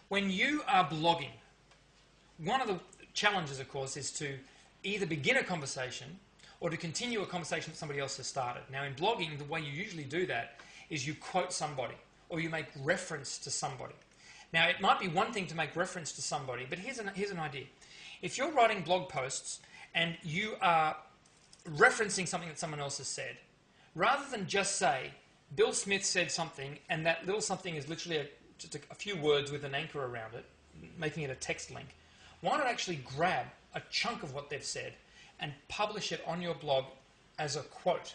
When you are blogging, one of the challenges, of course, is to either begin a conversation or to continue a conversation that somebody else has started. Now, in blogging, the way you usually do that is you quote somebody or you make reference to somebody. Now, it might be one thing to make reference to somebody, but here's an idea. If you're writing blog posts and you are referencing something that someone else has said, rather than just say, Bill Smith said something, and that little something is literally just a few words with an anchor around it, making it a text link, why not actually grab a chunk of what they've said and publish it on your blog as a quote?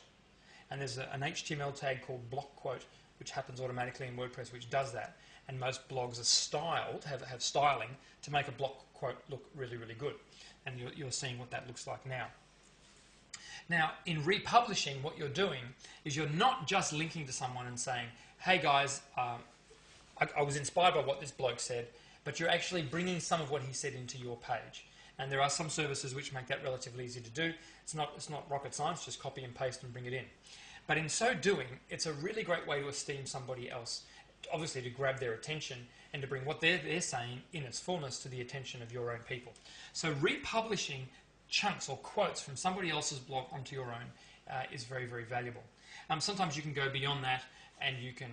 And there's an HTML tag called block quote, which happens automatically in WordPress, which does that. And most blogs are styled, have styling, to make a block quote look really, really good. And you're seeing what that looks like now. Now, in republishing, what you're doing is you're not just linking to someone and saying, hey guys, I was inspired by what this bloke said, but you're actually bringing some of what he said into your page. And there are some services which make that relatively easy to do. It's not rocket science, just copy and paste and bring it in. But in so doing, it's a really great way to esteem somebody else, obviously to grab their attention and to bring what they're saying in its fullness to the attention of your own people. So republishing chunks or quotes from somebody else's blog onto your own is very, very valuable. Sometimes you can go beyond that and you can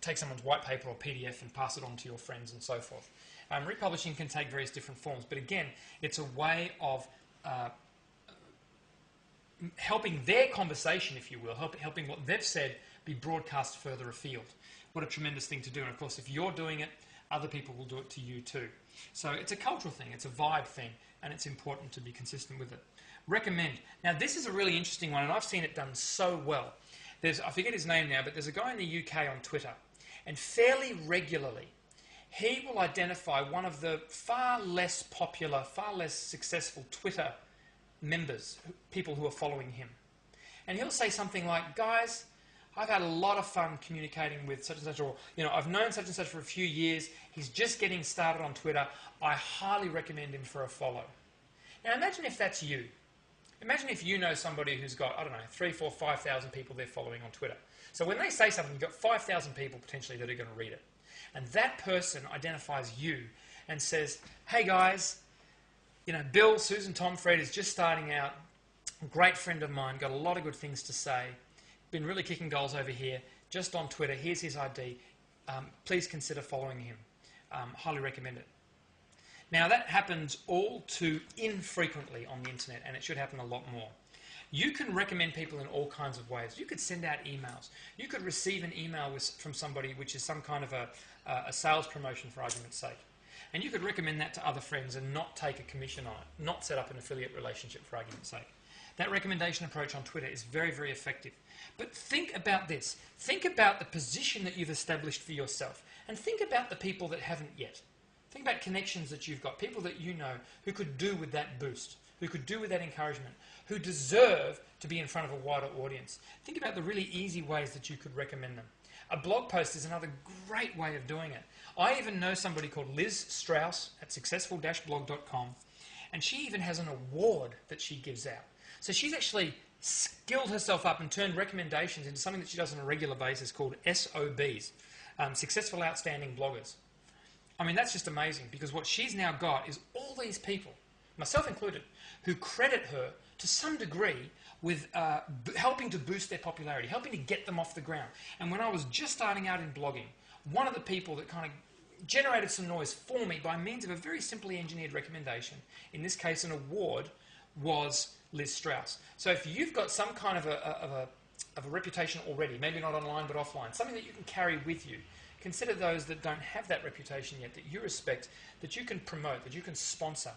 take someone's white paper or PDF and pass it on to your friends and so forth. Republishing can take various different forms, but again, it's a way of helping their conversation, if you will, helping what they've said be broadcast further afield. What a tremendous thing to do. And of course, if you're doing it, other people will do it to you too. So it's a cultural thing, it's a vibe thing, and it's important to be consistent with it. Recommend. Now, this is a really interesting one, and I've seen it done so well. I forget his name now, but there's a guy in the UK on Twitter, and fairly regularly, he will identify one of the far less popular, far less successful Twitter members, people who are following him. And he'll say something like, guys, I've had a lot of fun communicating with such and such, or, I've known such and such for a few years. He's just getting started on Twitter. I highly recommend him for a follow. Now, imagine if that's you. Imagine if you know somebody who's got, 3, 4, 5,000 people they're following on Twitter. So when they say something, you've got 5,000 people potentially that are going to read it. And that person identifies you and says, hey guys, Bill, Susan, Tom, Fred is just starting out. A great friend of mine, got a lot of good things to say. Been really kicking goals over here, just on Twitter. Here's his ID. Please consider following him. Highly recommend it. Now, that happens all too infrequently on the internet, and it should happen a lot more. You can recommend people in all kinds of ways. You could send out emails. You could receive an email from somebody which is some kind of a sales promotion, for argument's sake. And you could recommend that to other friends and not take a commission on it, not set up an affiliate relationship, for argument's sake. That recommendation approach on Twitter is very, very effective. But think about this. Think about the position that you've established for yourself, and think about the people that haven't yet. Think about connections that you've got, people that you know who could do with that boost, who could do with that encouragement, who deserve to be in front of a wider audience. Think about the really easy ways that you could recommend them. A blog post is another great way of doing it. I even know somebody called Liz Strauss at successful-blog.com, and she even has an award that she gives out. So she's actually skilled herself up and turned recommendations into something that she does on a regular basis called SOBs, Successful Outstanding Bloggers. I mean, that's just amazing, because what she's now got is all these people, myself included, who credit her to some degree with helping to boost their popularity, helping to get them off the ground. And when I was just starting out in blogging, one of the people that kind of generated some noise for me by means of a very simply engineered recommendation, in this case an award, was Liz Strauss. So if you've got some kind of a reputation already, maybe not online but offline, something that you can carry with you, consider those that don't have that reputation yet, that you respect, that you can promote, that you can sponsor.